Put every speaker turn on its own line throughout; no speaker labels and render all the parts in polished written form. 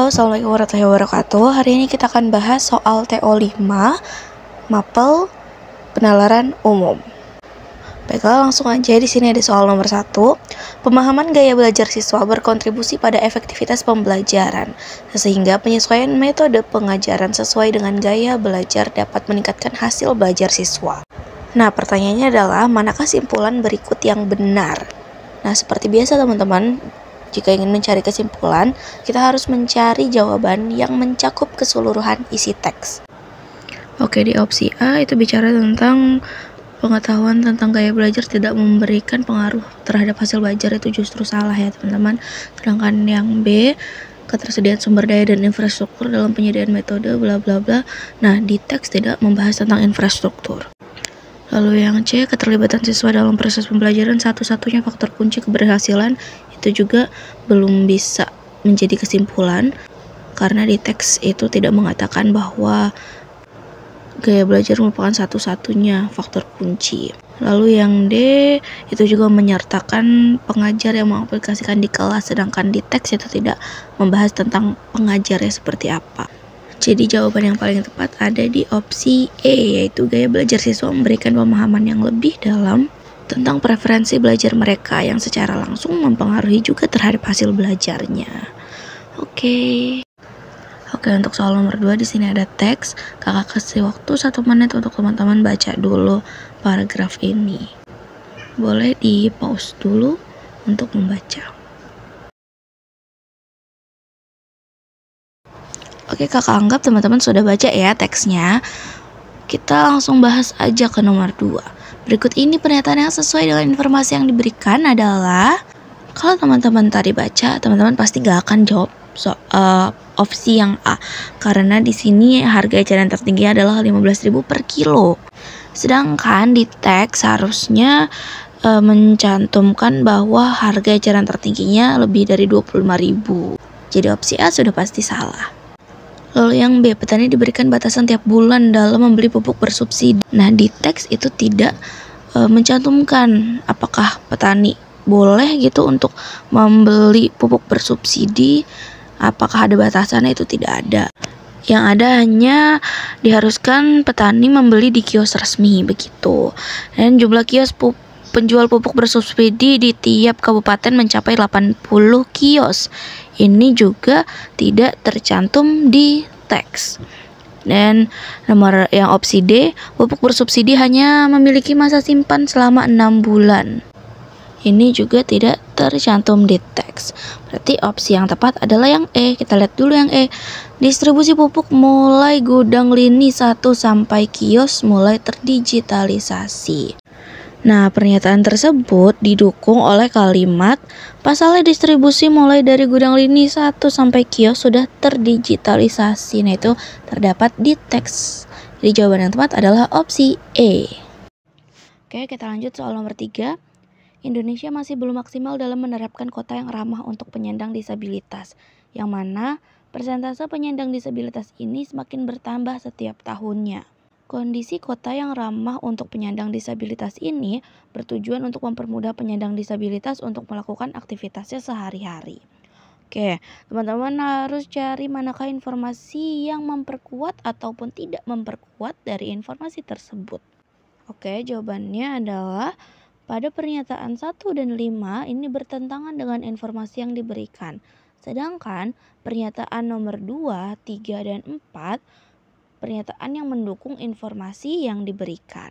Halo, Assalamualaikum warahmatullahi wabarakatuh. Hari ini kita akan bahas soal TO5, mapel penalaran umum. Baiklah, langsung aja. Di sini ada soal nomor 1. Pemahaman gaya belajar siswa berkontribusi pada efektivitas pembelajaran, sehingga penyesuaian metode pengajaran sesuai dengan gaya belajar dapat meningkatkan hasil belajar siswa. Nah, pertanyaannya adalah, manakah simpulan berikut yang benar? Nah, seperti biasa teman-teman, jika ingin mencari kesimpulan, kita harus mencari jawaban yang mencakup keseluruhan isi teks. Oke, di opsi A itu bicara tentang pengetahuan tentang gaya belajar tidak memberikan pengaruh terhadap hasil belajar, itu justru salah ya teman-teman. Sedangkan yang B, ketersediaan sumber daya dan infrastruktur dalam penyediaan metode bla bla bla. Nah, di teks tidak membahas tentang infrastruktur. Lalu yang C, keterlibatan siswa dalam proses pembelajaran satu-satunya faktor kunci keberhasilan, itu juga belum bisa menjadi kesimpulan karena di teks itu tidak mengatakan bahwa gaya belajar merupakan satu-satunya faktor kunci. Lalu yang D, itu juga menyertakan pengajar yang mengaplikasikan di kelas, sedangkan di teks itu tidak membahas tentang pengajarnya seperti apa. Jadi jawaban yang paling tepat ada di opsi E, yaitu gaya belajar siswa memberikan pemahaman yang lebih dalam tentang preferensi belajar mereka yang secara langsung mempengaruhi juga terhadap hasil belajarnya. Oke, untuk soal nomor 2 di sini ada teks. Kakak kasih waktu 1 menit untuk teman-teman baca dulu paragraf ini. Boleh di pause dulu untuk membaca. Oke, kakak anggap teman-teman sudah baca ya teksnya. Kita langsung bahas aja ke nomor 2. Berikut ini pernyataan yang sesuai dengan informasi yang diberikan adalah, kalau teman-teman tadi baca, teman-teman pasti gak akan jawab opsi yang A, karena di sini harga eceran tertinggi adalah 15.000 per kilo. Sedangkan di teks harusnya mencantumkan bahwa harga eceran tertingginya lebih dari 25.000. Jadi opsi A sudah pasti salah. Lalu yang B, petani diberikan batasan tiap bulan dalam membeli pupuk bersubsidi. Nah, di teks itu tidak mencantumkan apakah petani boleh gitu untuk membeli pupuk bersubsidi, apakah ada batasannya, itu tidak ada. Yang ada hanya diharuskan petani membeli di kios resmi begitu. Dan jumlah kios penjual pupuk bersubsidi di tiap kabupaten mencapai 80 kios. Ini juga tidak tercantum di teks. Dan nomor yang opsi D, pupuk bersubsidi hanya memiliki masa simpan selama 6 bulan. Ini juga tidak tercantum di teks. Berarti opsi yang tepat adalah yang E. Kita lihat dulu yang E. Distribusi pupuk mulai gudang lini 1 sampai kios mulai terdigitalisasi. Nah, pernyataan tersebut didukung oleh kalimat pasalnya distribusi mulai dari gudang lini 1 sampai kios sudah terdigitalisasi. Nah, itu terdapat di teks. Jadi jawaban yang tepat adalah opsi E. Oke, kita lanjut soal nomor 3. Indonesia masih belum maksimal dalam menerapkan kota yang ramah untuk penyandang disabilitas, yang mana persentase penyandang disabilitas ini semakin bertambah setiap tahunnya. Kondisi kota yang ramah untuk penyandang disabilitas ini bertujuan untuk mempermudah penyandang disabilitas untuk melakukan aktivitasnya sehari-hari. Oke, teman-teman harus cari manakah informasi yang memperkuat ataupun tidak memperkuat dari informasi tersebut. Oke, jawabannya adalah pada pernyataan 1 dan 5 ini bertentangan dengan informasi yang diberikan. Sedangkan pernyataan nomor 2, 3, dan 4 pernyataan yang mendukung informasi yang diberikan.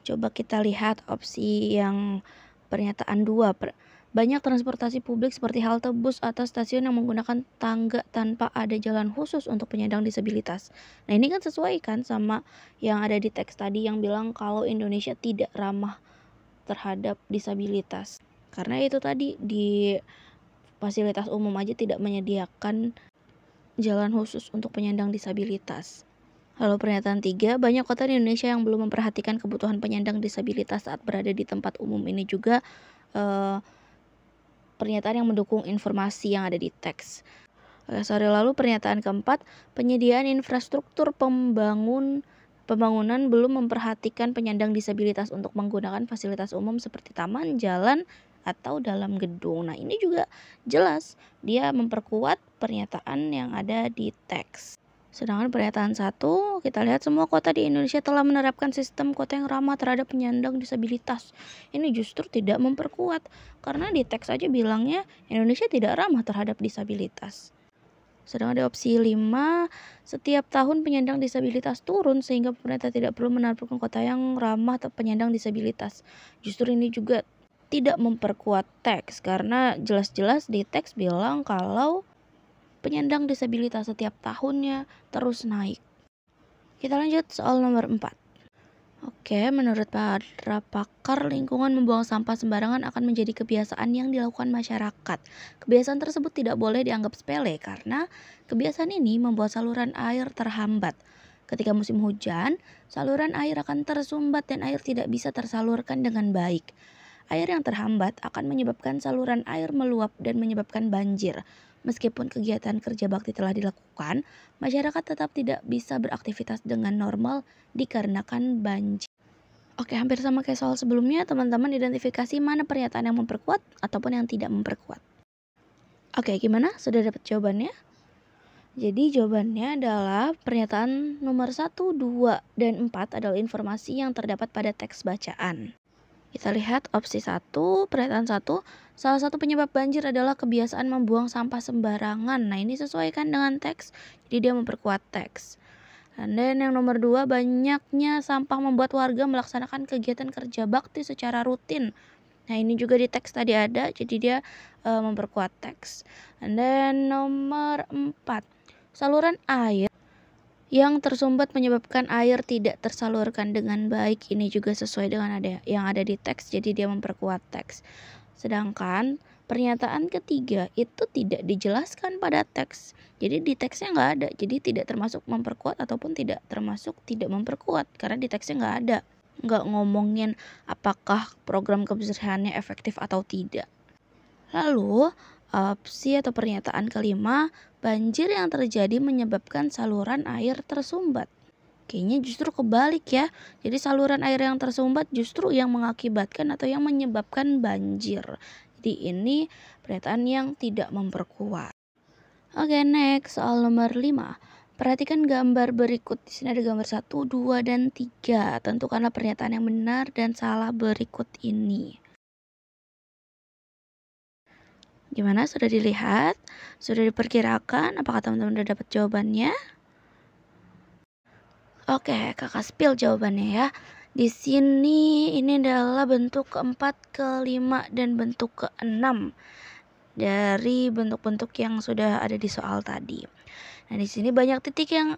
Coba kita lihat opsi yang pernyataan 2. Banyak transportasi publik seperti halte bus atau stasiun yang menggunakan tangga tanpa ada jalan khusus untuk penyandang disabilitas. Nah, ini kan sesuai kan sama yang ada di teks tadi yang bilang kalau Indonesia tidak ramah terhadap disabilitas. Karena itu tadi di fasilitas umum aja tidak menyediakan jalan khusus untuk penyandang disabilitas. Lalu pernyataan 3, banyak kota di Indonesia yang belum memperhatikan kebutuhan penyandang disabilitas saat berada di tempat umum. Ini juga pernyataan yang mendukung informasi yang ada di teks. Lalu pernyataan keempat, penyediaan infrastruktur pembangunan belum memperhatikan penyandang disabilitas untuk menggunakan fasilitas umum seperti taman, jalan, atau dalam gedung. Nah, ini juga jelas dia memperkuat pernyataan yang ada di teks. Sedangkan pernyataan 1, kita lihat semua kota di Indonesia telah menerapkan sistem kota yang ramah terhadap penyandang disabilitas. Ini justru tidak memperkuat, karena di teks aja bilangnya Indonesia tidak ramah terhadap disabilitas. Sedangkan di opsi 5, setiap tahun penyandang disabilitas turun sehingga pemerintah tidak perlu menerapkan kota yang ramah terhadap penyandang disabilitas. Justru ini juga tidak memperkuat teks, karena jelas-jelas di teks bilang kalau penyandang disabilitas setiap tahunnya terus naik. Kita lanjut soal nomor 4. Oke, menurut para pakar lingkungan, membuang sampah sembarangan akan menjadi kebiasaan yang dilakukan masyarakat. Kebiasaan tersebut tidak boleh dianggap sepele karena kebiasaan ini membuat saluran air terhambat. Ketika musim hujan, saluran air akan tersumbat dan air tidak bisa tersalurkan dengan baik. Air yang terhambat akan menyebabkan saluran air meluap dan menyebabkan banjir. Meskipun kegiatan kerja bakti telah dilakukan, masyarakat tetap tidak bisa beraktivitas dengan normal dikarenakan banjir. Oke, hampir sama kayak soal sebelumnya, teman-teman identifikasi mana pernyataan yang memperkuat ataupun yang tidak memperkuat. Oke, gimana? Sudah dapat jawabannya? Jadi jawabannya adalah pernyataan nomor 1, 2, dan 4 adalah informasi yang terdapat pada teks bacaan. Kita lihat opsi 1, pernyataan 1, salah satu penyebab banjir adalah kebiasaan membuang sampah sembarangan. Nah, ini sesuaikan dengan teks, jadi dia memperkuat teks. Dan yang nomor 2, banyaknya sampah membuat warga melaksanakan kegiatan kerja bakti secara rutin. Nah, ini juga di teks tadi ada, jadi dia memperkuat teks. Dan nomor 4, saluran air yang tersumbat menyebabkan air tidak tersalurkan dengan baik. Ini juga sesuai dengan yang ada di teks, jadi dia memperkuat teks. Sedangkan pernyataan ketiga itu tidak dijelaskan pada teks, jadi di teksnya nggak ada, jadi tidak termasuk memperkuat ataupun tidak termasuk tidak memperkuat, karena di teksnya nggak ada, nggak ngomongin apakah program kebersihannya efektif atau tidak. Lalu opsi atau pernyataan kelima, banjir yang terjadi menyebabkan saluran air tersumbat. Kayaknya justru kebalik ya. Jadi saluran air yang tersumbat justru yang mengakibatkan atau yang menyebabkan banjir. Jadi ini pernyataan yang tidak memperkuat. Oke, next soal nomor 5. Perhatikan gambar berikut. Di sini ada gambar 1, 2, dan 3. Tentukanlah pernyataan yang benar dan salah berikut ini. Gimana? Sudah dilihat? Sudah diperkirakan? Apakah teman-teman sudah dapat jawabannya? Oke, kakak spill jawabannya ya. Di sini ini adalah bentuk keempat, kelima, dan bentuk keenam dari bentuk-bentuk yang sudah ada di soal tadi. Nah, di sini banyak titik yang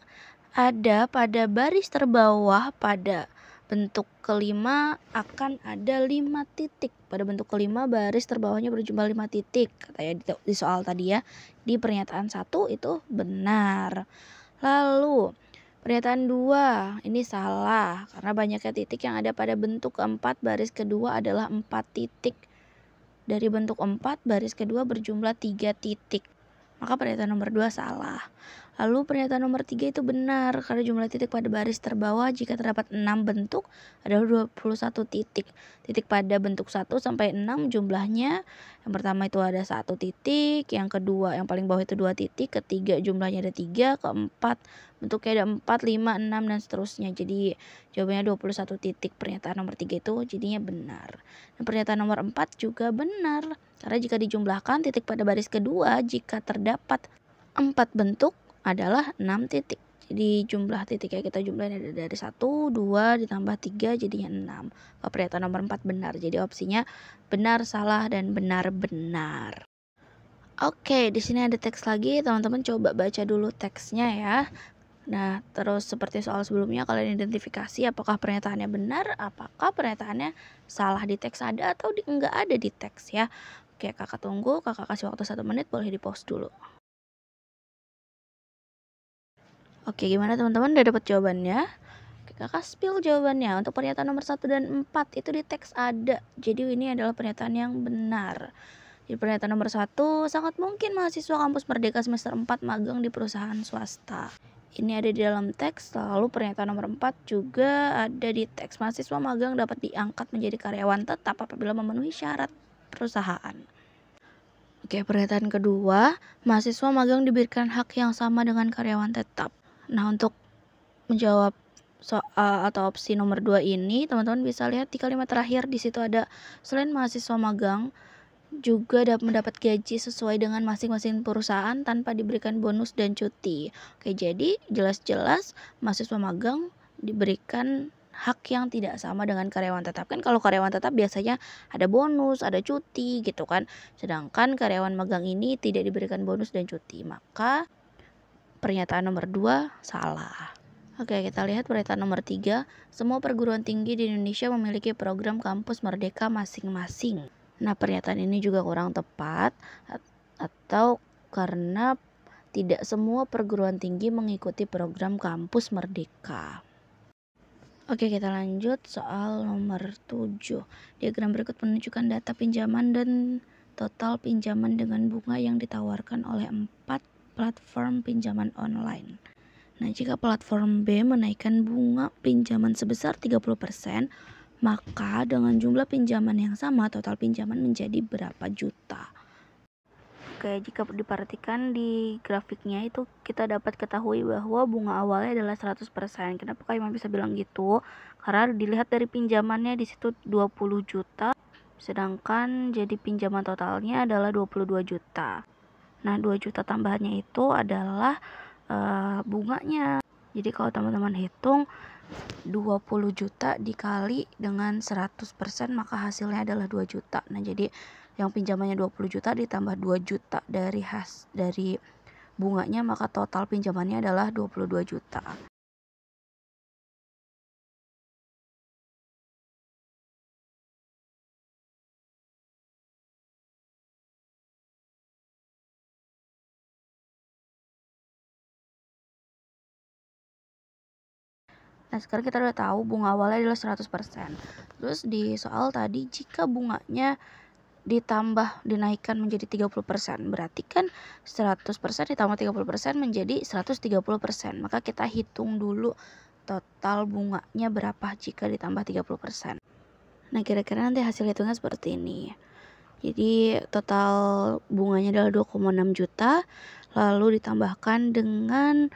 ada pada baris terbawah. Pada bentuk kelima akan ada 5 titik. Pada bentuk kelima baris terbawahnya berjumlah 5 titik. Katanya di soal tadi ya. Di pernyataan 1 itu benar. Lalu pernyataan 2 ini salah, karena banyaknya titik yang ada pada bentuk keempat baris kedua adalah 4 titik. Dari bentuk 4 baris kedua berjumlah 3 titik. Maka pernyataan nomor 2 salah. Lalu pernyataan nomor 3 itu benar, karena jumlah titik pada baris terbawah jika terdapat 6 bentuk adalah 21 titik. Titik pada bentuk 1 sampai 6 jumlahnya, yang pertama itu ada 1 titik, yang kedua yang paling bawah itu 2 titik, ketiga jumlahnya ada 3, keempat bentuknya ada 4, 5, 6, dan seterusnya. Jadi jawabannya 21 titik. Pernyataan nomor 3 itu jadinya benar. Dan pernyataan nomor 4 juga benar, karena jika dijumlahkan titik pada baris kedua jika terdapat 4 bentuk adalah 6 titik. Jadi jumlah titiknya kita jumlahin ada dari 1, 2 ditambah 3 jadinya 6. Pernyataan nomor 4 benar. Jadi opsinya benar, salah, dan benar-benar. Oke, di sini ada teks lagi. Teman-teman coba baca dulu teksnya ya. Nah, terus seperti soal sebelumnya, kalian identifikasi apakah pernyataannya benar, apakah pernyataannya salah di teks ada atau enggak ada di teks ya. Oke, kakak tunggu, kakak kasih waktu 1 menit, boleh di-pause dulu. Oke, gimana teman-teman, udah dapat jawabannya? Oke, kakak spill jawabannya. Untuk pernyataan nomor 1 dan 4 itu di teks ada, jadi ini adalah pernyataan yang benar. Di pernyataan nomor 1, sangat mungkin mahasiswa kampus Merdeka semester 4 magang di perusahaan swasta. Ini ada di dalam teks. Lalu pernyataan nomor 4 juga ada di teks. Mahasiswa magang dapat diangkat menjadi karyawan tetap apabila memenuhi syarat. perusahaan. Oke, pernyataan kedua, mahasiswa magang diberikan hak yang sama dengan karyawan tetap. Nah, untuk menjawab soal atau opsi nomor 2 ini, teman-teman bisa lihat di kalimat terakhir, di situ ada selain mahasiswa magang juga mendapat gaji sesuai dengan masing-masing perusahaan tanpa diberikan bonus dan cuti. Oke, jadi jelas-jelas mahasiswa magang diberikan hak yang tidak sama dengan karyawan tetap. Kan kalau karyawan tetap biasanya ada bonus, ada cuti gitu kan. Sedangkan karyawan magang ini tidak diberikan bonus dan cuti. Maka pernyataan nomor 2 salah. Oke, kita lihat pernyataan nomor 3. Semua perguruan tinggi di Indonesia memiliki program kampus merdeka masing-masing. Nah, pernyataan ini juga kurang tepat atau karena tidak semua perguruan tinggi mengikuti program kampus merdeka. Oke, kita lanjut soal nomor 7. Diagram berikut menunjukkan data pinjaman dan total pinjaman dengan bunga yang ditawarkan oleh 4 platform pinjaman online. Nah, jika platform B menaikkan bunga pinjaman sebesar 30%, maka dengan jumlah pinjaman yang sama, total pinjaman menjadi berapa juta? Oke, jika diperhatikan di grafiknya itu kita dapat ketahui bahwa bunga awalnya adalah 100%. Kenapa Kak Imam bisa bilang gitu? Karena dilihat dari pinjamannya di situ 20 juta, sedangkan jadi pinjaman totalnya adalah 22 juta. Nah, 2 juta tambahannya itu adalah bunganya. Jadi kalau teman-teman hitung 20 juta dikali dengan 100%, maka hasilnya adalah 2 juta. Nah, jadi yang pinjamannya 20 juta ditambah 2 juta dari bunganya, maka total pinjamannya adalah 22 juta. Nah, sekarang kita udah tahu bunga awalnya adalah 100%. Terus di soal tadi, jika bunganya dinaikkan menjadi 30%, berarti kan 100% ditambah 30% menjadi 130%. Maka kita hitung dulu total bunganya berapa jika ditambah 30%. Nah, kira-kira nanti hasil hitungnya seperti ini. Jadi total bunganya adalah 2,6 juta, lalu ditambahkan dengan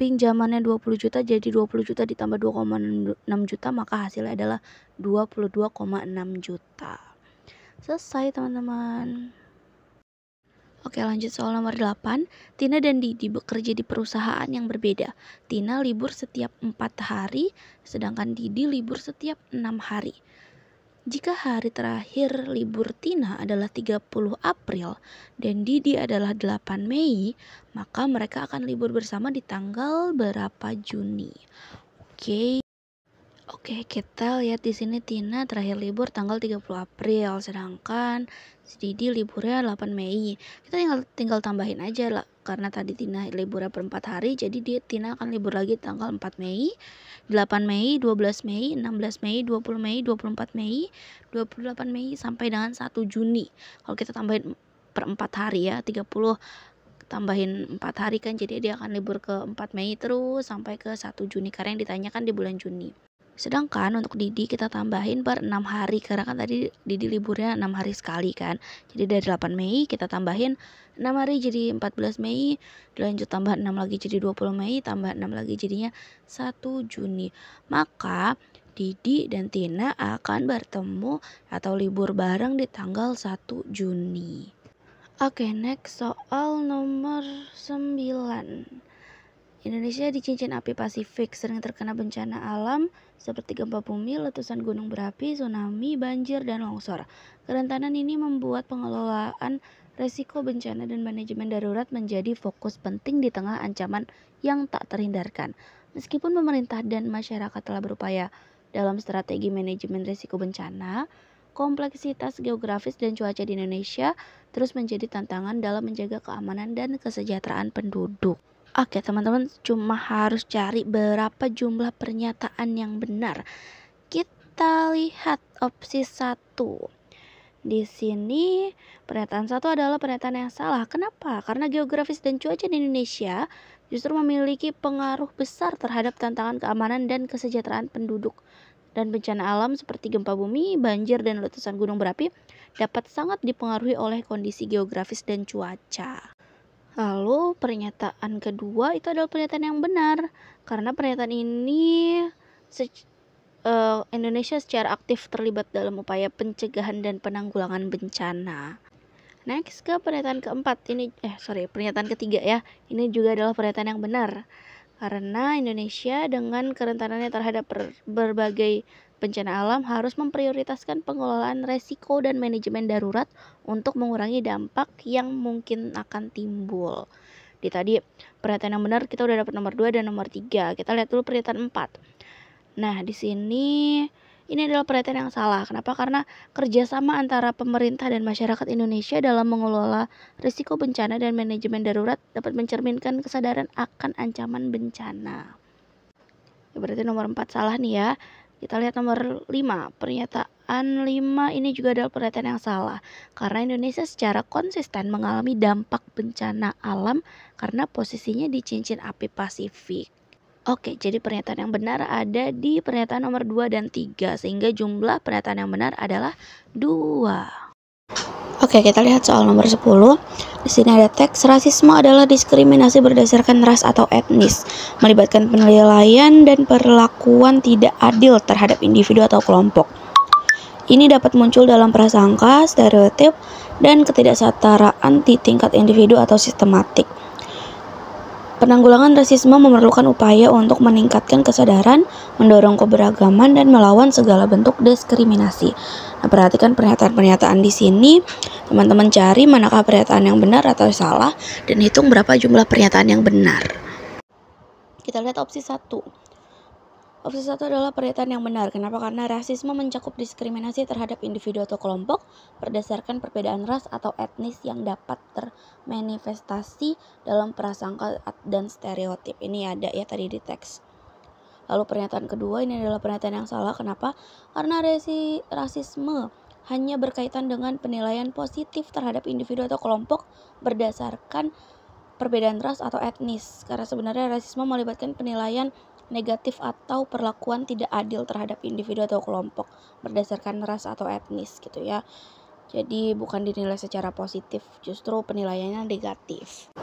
pinjamannya 20 juta, jadi 20 juta ditambah 2,6 juta, maka hasilnya adalah 22,6 juta. Selesai, teman-teman. Oke, lanjut soal nomor 8. Tina dan Didi bekerja di perusahaan yang berbeda. Tina libur setiap 4 hari, sedangkan Didi libur setiap 6 hari. Jika hari terakhir libur Tina adalah 30 April dan Didi adalah 8 Mei, maka mereka akan libur bersama di tanggal berapa Juni? Oke, kita lihat di sini Tina terakhir libur tanggal 30 April, sedangkan si Didi liburnya 8 Mei. Kita tinggal tambahin aja lah, karena tadi Tina liburnya per 4 hari, jadi Tina akan libur lagi tanggal 4 Mei, 8 Mei, 12 Mei, 16 Mei, 20 Mei, 24 Mei, 28 Mei, sampai dengan 1 Juni. Kalau kita tambahin per 4 hari ya, 30 tambahin 4 hari kan, jadi dia akan libur ke 4 Mei terus sampai ke 1 Juni, karena yang ditanyakan di bulan Juni. Sedangkan untuk Didi kita tambahin per 6 hari, karena kan tadi Didi liburnya 6 hari sekali kan. Jadi dari 8 Mei kita tambahin 6 hari jadi 14 Mei, dilanjut tambah 6 lagi jadi 20 Mei, tambah 6 lagi jadinya 1 Juni. Maka Didi dan Tina akan bertemu atau libur bareng di tanggal 1 Juni. Oke, next soal nomor 9. Indonesia di cincin api Pasifik sering terkena bencana alam seperti gempa bumi, letusan gunung berapi, tsunami, banjir, dan longsor. Kerentanan ini membuat pengelolaan resiko bencana dan manajemen darurat menjadi fokus penting di tengah ancaman yang tak terhindarkan. Meskipun pemerintah dan masyarakat telah berupaya dalam strategi manajemen risiko bencana, kompleksitas geografis dan cuaca di Indonesia terus menjadi tantangan dalam menjaga keamanan dan kesejahteraan penduduk. Oke, teman-teman cuma harus cari berapa jumlah pernyataan yang benar. Kita lihat opsi 1. Di sini pernyataan 1 adalah pernyataan yang salah. Kenapa? Karena geografis dan cuaca di Indonesia justru memiliki pengaruh besar terhadap tantangan keamanan dan kesejahteraan penduduk. dan bencana alam seperti gempa bumi, banjir, dan letusan gunung berapi dapat sangat dipengaruhi oleh kondisi geografis dan cuaca. Lalu pernyataan kedua itu adalah pernyataan yang benar, karena pernyataan ini Indonesia secara aktif terlibat dalam upaya pencegahan dan penanggulangan bencana. Next ke pernyataan keempat, pernyataan ketiga ya. Ini juga adalah pernyataan yang benar. Karena Indonesia dengan kerentanannya terhadap berbagai bencana alam harus memprioritaskan pengelolaan resiko dan manajemen darurat untuk mengurangi dampak yang mungkin akan timbul. Di tadi pernyataan yang benar kita udah dapat nomor 2 dan nomor 3. Kita lihat dulu pernyataan 4. Nah, di sini ini adalah pernyataan yang salah. Kenapa? Karena kerjasama antara pemerintah dan masyarakat Indonesia dalam mengelola risiko bencana dan manajemen darurat dapat mencerminkan kesadaran akan ancaman bencana. Ya, berarti nomor 4 salah nih ya. Kita lihat nomor 5. Pernyataan 5 ini juga adalah pernyataan yang salah. Karena Indonesia secara konsisten mengalami dampak bencana alam karena posisinya di cincin api Pasifik. Oke, jadi pernyataan yang benar ada di pernyataan nomor 2 dan 3, sehingga jumlah pernyataan yang benar adalah 2. Oke, kita lihat soal nomor 10. Di sini ada teks, rasisme adalah diskriminasi berdasarkan ras atau etnis, melibatkan penilaian dan perlakuan tidak adil terhadap individu atau kelompok. Ini dapat muncul dalam prasangka, stereotip, dan ketidaksetaraan di tingkat individu atau sistematik. Penanggulangan rasisme memerlukan upaya untuk meningkatkan kesadaran, mendorong keberagaman, dan melawan segala bentuk diskriminasi. Nah, perhatikan pernyataan-pernyataan di sini. Teman-teman cari manakah pernyataan yang benar atau salah, dan hitung berapa jumlah pernyataan yang benar. Kita lihat opsi 1. Opsi 1 adalah pernyataan yang benar. Kenapa? Karena rasisme mencakup diskriminasi terhadap individu atau kelompok berdasarkan perbedaan ras atau etnis yang dapat termanifestasi dalam prasangka dan stereotip. Ini ada ya tadi di teks. Lalu pernyataan kedua ini adalah pernyataan yang salah. Kenapa? Karena rasisme hanya berkaitan dengan penilaian positif terhadap individu atau kelompok berdasarkan perbedaan ras atau etnis. Karena sebenarnya rasisme melibatkan penilaian negatif atau perlakuan tidak adil terhadap individu atau kelompok berdasarkan ras atau etnis gitu ya. Jadi bukan dinilai secara positif, justru penilaiannya negatif.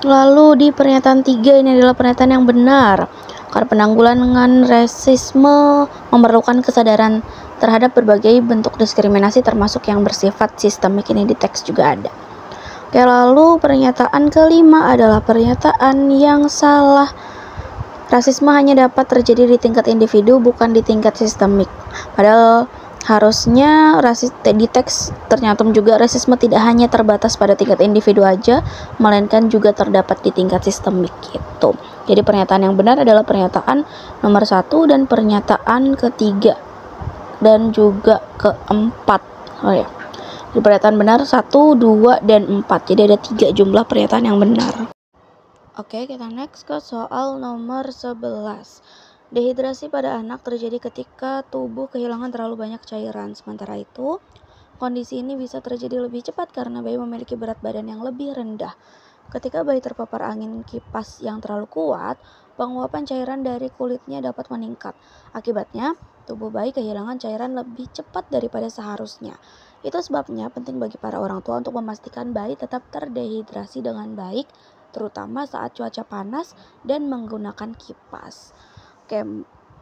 Lalu di pernyataan 3 ini adalah pernyataan yang benar. Karena penanggulangan rasisme memerlukan kesadaran terhadap berbagai bentuk diskriminasi termasuk yang bersifat sistemik, ini di teks juga ada. Oke, lalu pernyataan kelima adalah pernyataan yang salah. Rasisme hanya dapat terjadi di tingkat individu, bukan di tingkat sistemik. Padahal harusnya di teks ternyata juga rasisme tidak hanya terbatas pada tingkat individu aja, melainkan juga terdapat di tingkat sistemik gitu. Jadi pernyataan yang benar adalah pernyataan nomor 1 dan pernyataan ketiga dan juga keempat. Di pernyataan benar 1, 2, dan 4. Jadi ada 3 jumlah pernyataan yang benar. Oke, kita next ke soal nomor 11. Dehidrasi pada anak terjadi ketika tubuh kehilangan terlalu banyak cairan. Sementara itu, kondisi ini bisa terjadi lebih cepat karena bayi memiliki berat badan yang lebih rendah. Ketika bayi terpapar angin kipas yang terlalu kuat, penguapan cairan dari kulitnya dapat meningkat. Akibatnya, tubuh bayi kehilangan cairan lebih cepat daripada seharusnya. Itu sebabnya penting bagi para orang tua untuk memastikan bayi tetap terdehidrasi dengan baik, terutama saat cuaca panas dan menggunakan kipas. Oke,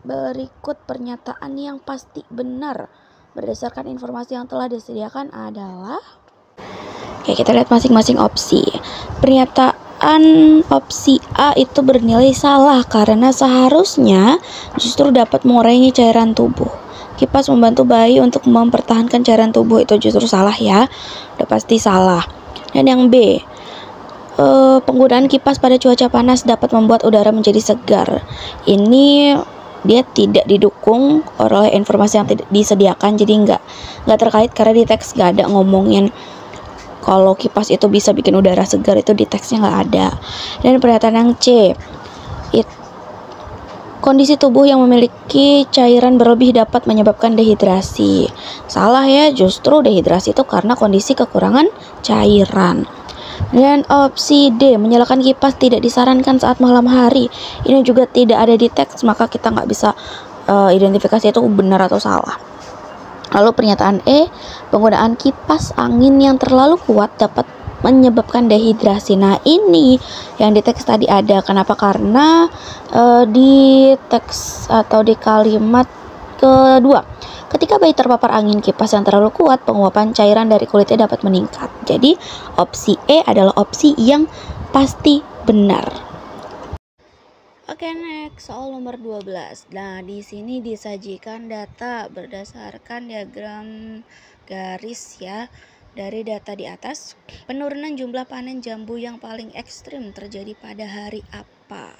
berikut pernyataan yang pasti benar berdasarkan informasi yang telah disediakan adalah. Oke, kita lihat masing-masing opsi. Pernyataan opsi A itu bernilai salah karena seharusnya justru dapat mengurangi cairan tubuh. Kipas membantu bayi untuk mempertahankan cairan tubuh, itu justru salah ya. Udah pasti salah. Dan yang B, penggunaan kipas pada cuaca panas dapat membuat udara menjadi segar. Ini dia tidak didukung oleh informasi yang tidak disediakan, jadi nggak terkait karena di teks nggak ada ngomongin kalau kipas itu bisa bikin udara segar, itu di teksnya nggak ada. Dan pernyataan yang C, kondisi tubuh yang memiliki cairan berlebih dapat menyebabkan dehidrasi. Salah ya, justru dehidrasi itu karena kondisi kekurangan cairan. Dan opsi D, menyalakan kipas tidak disarankan saat malam hari. Ini juga tidak ada di teks, maka kita nggak bisa identifikasi itu benar atau salah. Lalu pernyataan E, penggunaan kipas angin yang terlalu kuat dapat menyebabkan dehidrasi. Nah ini yang di teks tadi ada. Kenapa? Karena di teks atau di kalimat kedua, ketika bayi terpapar angin kipas yang terlalu kuat, penguapan cairan dari kulitnya dapat meningkat. Jadi opsi E adalah opsi yang pasti benar. Oke, next soal nomor 12. Nah, di sini disajikan data berdasarkan diagram garis ya. Dari data di atas, penurunan jumlah panen jambu yang paling ekstrim terjadi pada hari apa?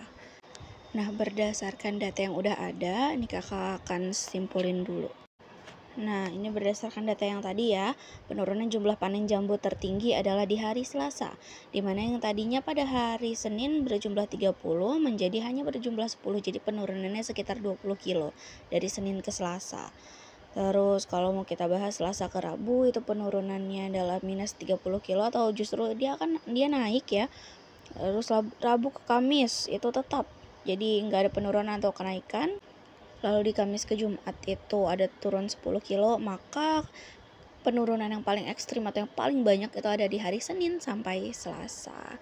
Nah, berdasarkan data yang udah ada, ini kakak akan simpulin dulu. Nah, ini berdasarkan data yang tadi ya, penurunan jumlah panen jambu tertinggi adalah di hari Selasa, di mana yang tadinya pada hari Senin berjumlah 30 menjadi hanya berjumlah 10, jadi penurunannya sekitar 20 kilo dari Senin ke Selasa. Terus kalau mau kita bahas Selasa ke Rabu, itu penurunannya adalah minus 30 kilo atau justru dia naik ya. Terus Rabu ke Kamis itu tetap, jadi nggak ada penurunan atau kenaikan. Lalu di Kamis ke Jumat itu ada turun 10 kilo, maka penurunan yang paling ekstrim atau yang paling banyak itu ada di hari Senin sampai Selasa.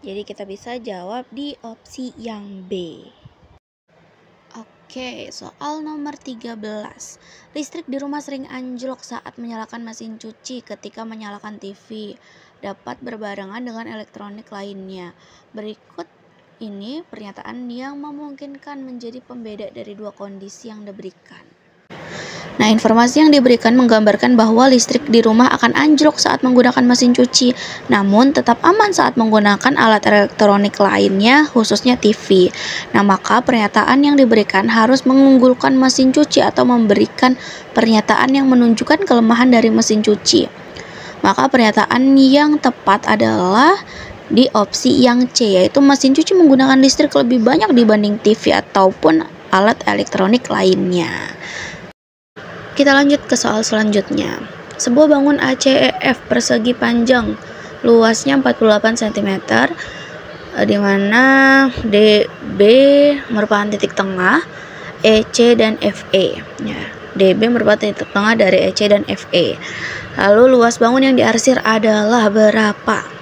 Jadi kita bisa jawab di opsi yang B. Oke, soal nomor 13. Listrik di rumah sering anjlok saat menyalakan mesin cuci ketika menyalakan TV. Dapat berbarengan dengan elektronik lainnya. Berikut ini pernyataan yang memungkinkan menjadi pembeda dari dua kondisi yang diberikan. Nah, informasi yang diberikan menggambarkan bahwa listrik di rumah akan anjlok saat menggunakan mesin cuci, namun tetap aman saat menggunakan alat elektronik lainnya, khususnya TV. Nah, maka pernyataan yang diberikan harus mengunggulkan mesin cuci atau memberikan pernyataan yang menunjukkan kelemahan dari mesin cuci. Maka pernyataan yang tepat adalah di opsi yang C, yaitu mesin cuci menggunakan listrik lebih banyak dibanding TV ataupun alat elektronik lainnya. Kita lanjut ke soal selanjutnya. Sebuah bangun ACEF persegi panjang luasnya 48 cm, di mana DB merupakan titik tengah, EC dan FE. Ya, DB merupakan titik tengah dari EC dan FE. Lalu luas bangun yang diarsir adalah berapa?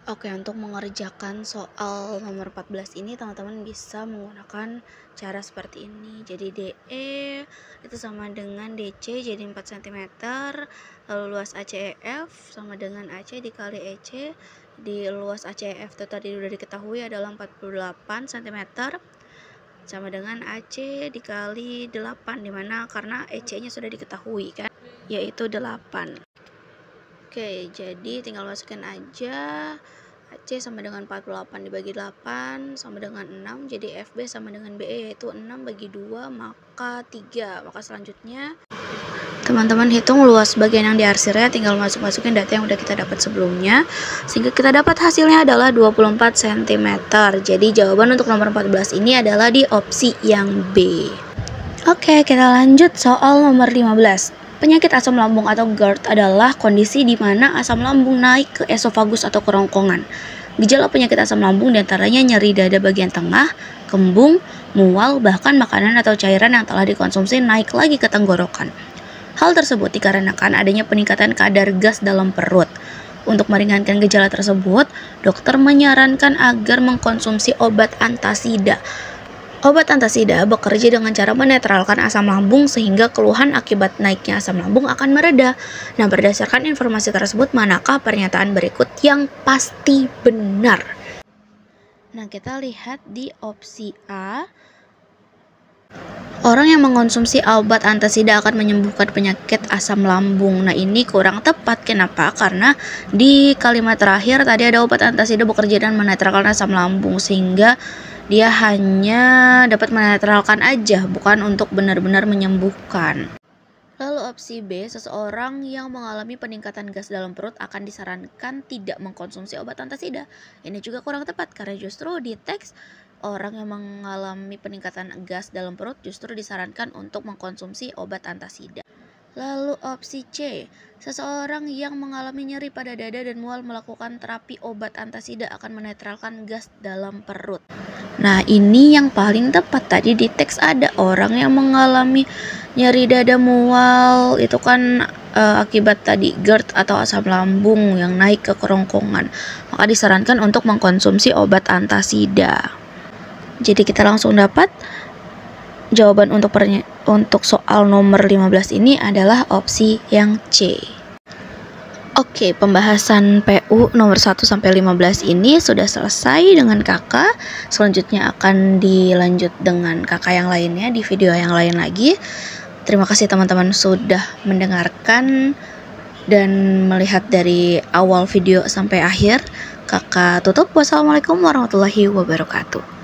Oke, untuk mengerjakan soal nomor 14 ini teman-teman bisa menggunakan cara seperti ini. Jadi DE itu sama dengan DC, jadi 4 cm. Lalu luas ACEF sama dengan AC dikali EC. Di luas ACEF itu tadi sudah diketahui adalah 48 cm. Sama dengan AC dikali 8, dimana karena EC-nya sudah diketahui kan, yaitu 8. Oke, jadi tinggal masukin aja. AC sama dengan 48 dibagi 8 sama dengan 6. Jadi FB sama dengan BE, yaitu 6 bagi 2 maka 3. Maka selanjutnya teman-teman hitung luas bagian yang diarsirnya, tinggal masukin data yang udah kita dapat sebelumnya, sehingga kita dapat hasilnya adalah 24 cm. Jadi jawaban untuk nomor 14 ini adalah di opsi yang B. Oke, kita lanjut soal nomor 15. Penyakit asam lambung atau GERD adalah kondisi di mana asam lambung naik ke esofagus atau kerongkongan. Gejala penyakit asam lambung diantaranya nyeri dada bagian tengah, kembung, mual, bahkan makanan atau cairan yang telah dikonsumsi naik lagi ke tenggorokan. Hal tersebut dikarenakan adanya peningkatan kadar gas dalam perut. Untuk meringankan gejala tersebut, dokter menyarankan agar mengkonsumsi obat antasida. Obat antasida bekerja dengan cara menetralkan asam lambung sehingga keluhan akibat naiknya asam lambung akan mereda. Nah, berdasarkan informasi tersebut, manakah pernyataan berikut yang pasti benar? Nah, kita lihat di opsi A. Orang yang mengkonsumsi obat antasida akan menyembuhkan penyakit asam lambung. Nah, ini kurang tepat. Kenapa? Karena di kalimat terakhir tadi ada obat antasida bekerja dan menetralkan asam lambung, sehingga dia hanya dapat menetralkan aja, bukan untuk benar-benar menyembuhkan. Lalu opsi B, seseorang yang mengalami peningkatan gas dalam perut akan disarankan tidak mengkonsumsi obat antasida. Ini juga kurang tepat karena justru di teks orang yang mengalami peningkatan gas dalam perut justru disarankan untuk mengkonsumsi obat antasida. Lalu opsi C, seseorang yang mengalami nyeri pada dada dan mual melakukan terapi obat antasida akan menetralkan gas dalam perut. Nah, ini yang paling tepat. Tadi di teks ada orang yang mengalami nyeri dada mual, itu kan akibat tadi GERD atau asam lambung yang naik ke kerongkongan. Maka disarankan untuk mengkonsumsi obat antasida. Jadi kita langsung dapat jawaban untuk soal nomor 15 ini adalah opsi yang C. Oke, pembahasan PU nomor 1 sampai 15 ini sudah selesai dengan kakak. Selanjutnya akan dilanjut dengan kakak yang lainnya di video yang lain lagi. Terima kasih teman-teman sudah mendengarkan dan melihat dari awal video sampai akhir. Kakak tutup. Wassalamualaikum warahmatullahi wabarakatuh.